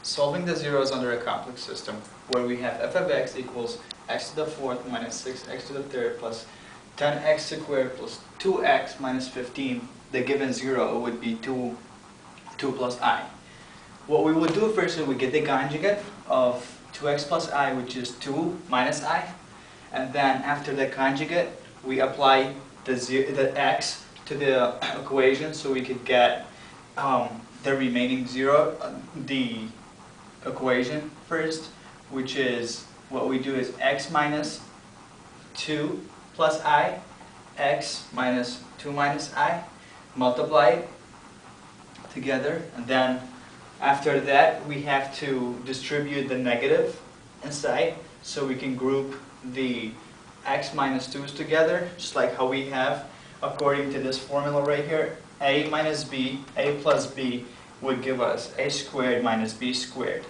solving the zeros under a complex system where we have f of x equals x to the fourth minus 6x to the third plus 10x squared plus 2x minus 15, the given zero would be 2 plus I. What we would do first is we get the conjugate of 2x plus I, which is 2 minus I, and then after the conjugate we apply the x to the equation so we could get the remaining zero, the equation first, which is what we do is x minus 2 plus I, x minus 2 minus I, multiply it together, and then after that we have to distribute the negative inside so we can group the x minus 2's together, just like how we have according to this formula right here. A minus b, a plus b would give us a squared minus b squared.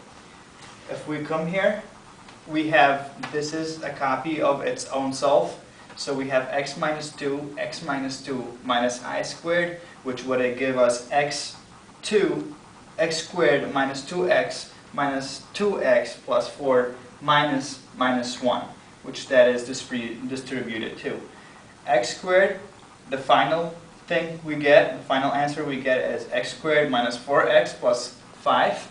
If we come here, we have, this is a copy of its own self, so we have x minus 2 minus I squared, which would give us x squared minus 2x plus 4 minus 1, which that is distributed to. X squared, the final thing we get, the final answer we get is x squared minus 4x plus 5.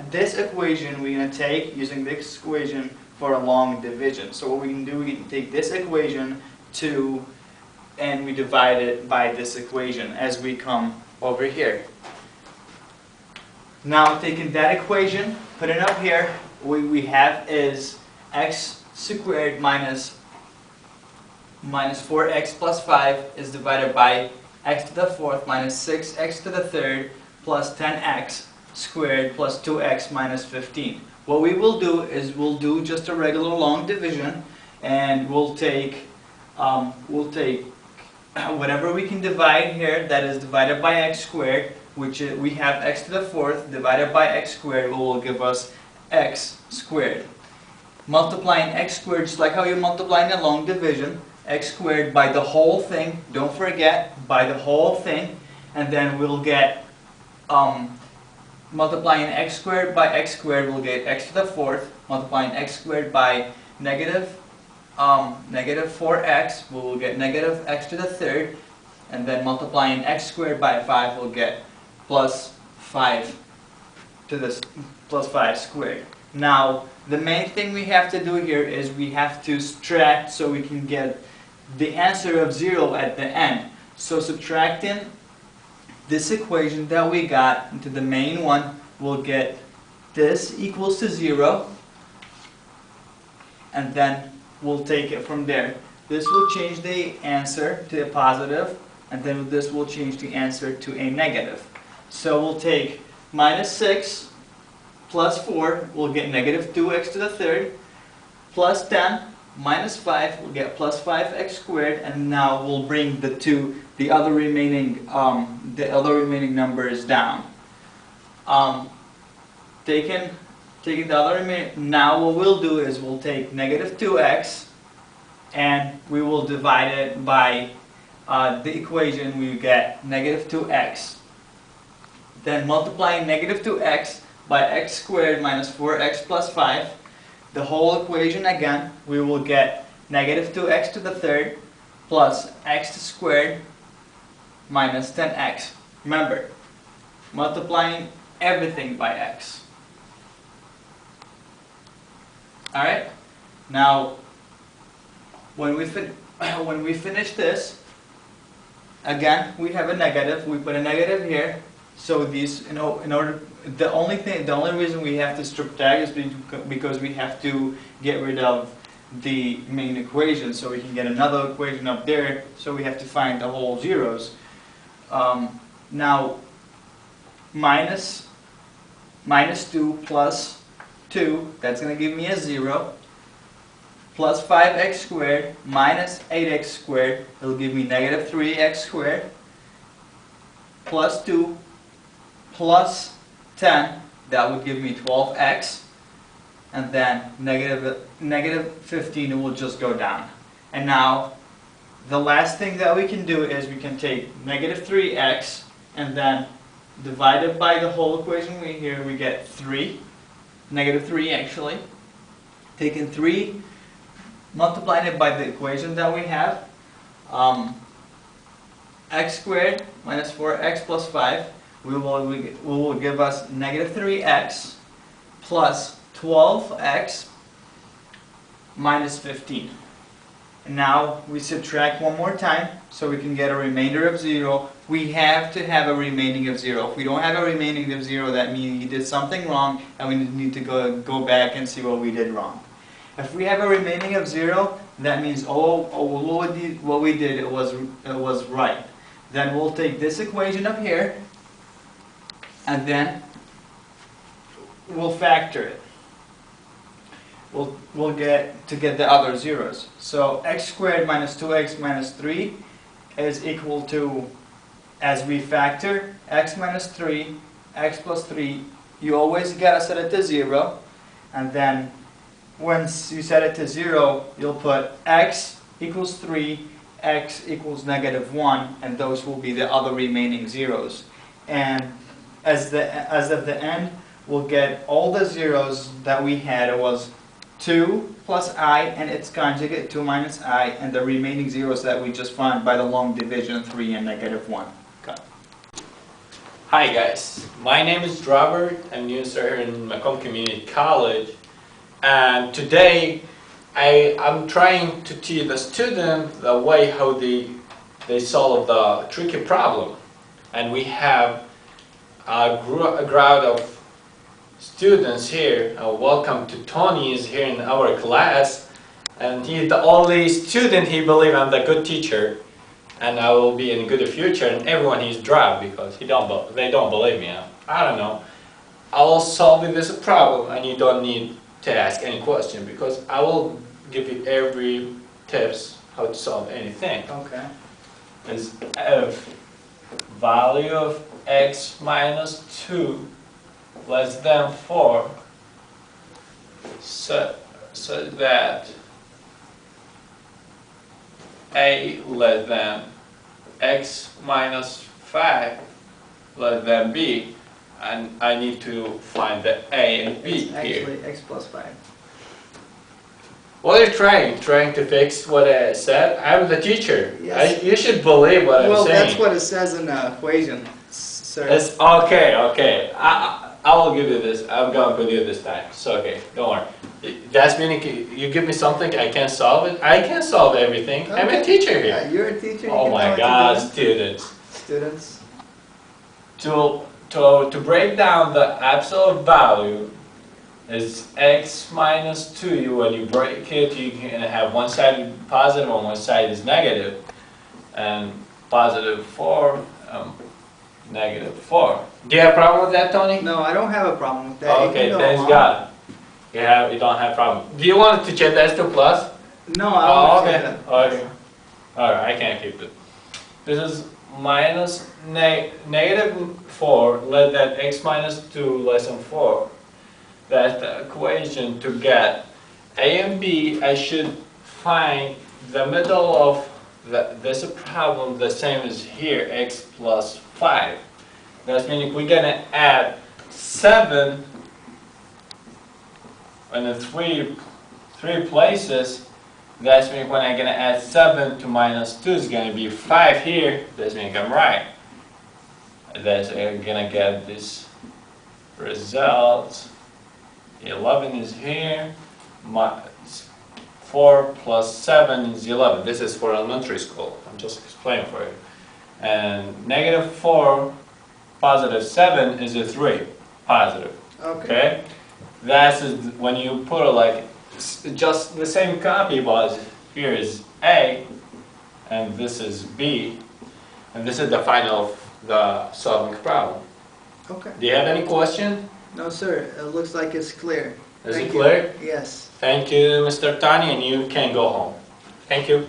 This equation we're going to take using this equation for a long division. So what we can do, we can take this equation and we divide it by this equation as we come over here. Now taking that equation, putting it up here, what we have is x squared minus 4x plus 5 is divided by x to the fourth minus 6x to the third plus 10x squared plus 2x minus 15. What we will do is we'll do just a regular long division, and we'll take whatever we can divide here, that is divided by x squared, which we have x to the fourth divided by x squared will give us x squared. Multiplying x squared, just like how you multiply in a long division, x squared by the whole thing, don't forget, by the whole thing, and then we'll get multiplying x squared by x squared, we'll get x to the fourth. Multiplying x squared by negative 4x, we'll get negative x to the third. And then multiplying x squared by 5, we'll get plus 5 to this, plus 5 squared. Now, the main thing we have to do here is we have to subtract so we can get the answer of 0 at the end. So subtracting this equation that we got into the main one, we'll get this equals to 0, and then we'll take it from there. This will change the answer to a positive, and then this will change the answer to a negative. So we'll take minus 6 plus 4, we'll get negative 2x to the third, plus 10 minus 5, we'll get plus 5x squared, and now we'll bring the other remaining numbers down. Taking the other remaining, now what we'll do is we'll take negative 2x and we will divide it by the equation. We get negative 2x. Then multiplying negative 2x by x squared minus 4x plus 5, the whole equation again, we will get negative 2x to the third plus x squared minus 10x. Remember, multiplying everything by x. Alright? Now, when we finish this, again, we have a negative. We put a negative here. So these, the only reason we have to subtract is because we have to get rid of the main equation, so we can get another equation up there. So we have to find the whole zeros. Now, minus 2 plus 2, that's going to give me a 0. Plus 5x squared minus 8x squared, it'll give me negative 3x squared. Plus 2 plus 10, that would give me 12x. And then negative 15, it will just go down. And now, the last thing that we can do is we can take negative 3x and then divided by the whole equation we get 3, negative 3 actually. Taking 3, multiplying it by the equation that we have, x squared minus 4x plus 5 will give us negative 3x plus 12x minus 15. And now we subtract one more time so we can get a remainder of 0. We have to have a remaining of 0. If we don't have a remaining of 0, that means we did something wrong and we need to go back and see what we did wrong. If we have a remaining of 0, that means what we did it was right. Then we'll take this equation up here and then we'll factor it. We'll get the other zeros. So x squared minus 2x minus 3 is equal to, as we factor, x minus 3, x plus 3. You always gotta set it to 0, and then once you set it to 0, you'll put x equals 3, x equals negative 1, and those will be the other remaining zeros. And as of the end, we'll get all the zeros that we had. It was 2 plus I and its conjugate, 2 minus I, and the remaining zeros that we just found by the long division, 3 and negative 1. Okay. Hi guys, my name is Robert. I'm new here in Macomb Community College, and today I'm trying to teach the student the way how they solve the tricky problem. And we have a crowd of students here. Welcome to Tony is here in our class, and he's the only student he believes I'm the good teacher and I will be in a good future, and everyone he's dropped because they don't believe me. I don't know. I will solve this problem and you don't need to ask any question because I will give you every tips how to solve anything. Okay. Is if value of x minus 2 less than 4 so that a less than x minus 5 less than b, and I need to find the a and b it's here. actually x plus 5. What are you trying? Trying to fix what I said? I'm the teacher. Yes. You should believe what I'm saying. Well, that's what it says in the equation, sir. It's okay. I will give you this. I'm going to give you this time. It's okay. Don't worry. That's meaning you give me something I can't solve it. I can't solve everything. Okay. I'm a teacher here. You're a teacher. Oh my God, students. Students. To break down the absolute value is x minus 2. When you break it, you can have one side positive and one side is negative. And positive 4, negative 4. Do you have a problem with that, Tony? No, I don't have a problem with that. Okay, thanks God. You don't have a problem. Do you want to change that to plus? No, I don't want to okay. change that. Okay. Alright, I can't keep it. This is minus negative 4 less than x minus 2 less than 4. That's the equation to get a and b. I should find the middle of this problem the same as here, x plus 5. That's meaning we're going to add 7 in the three places. That's meaning when I'm going to add 7 to minus 2 is going to be 5 here. That's meaning I'm right. That's I'm going to get this result. 11 is here. 4 plus 7 is 11. This is for elementary school. I'm just explaining for you. And negative 4 positive 7 is a 3. Positive. Okay? That's when you put it like just the same copy, but here is A and this is B, and this is the final of the solving problem. Okay. Do you have any question? No, sir. It looks like it's clear. Is it clear? Yes. Thank you, Mr. Tani, and you can go home. Thank you.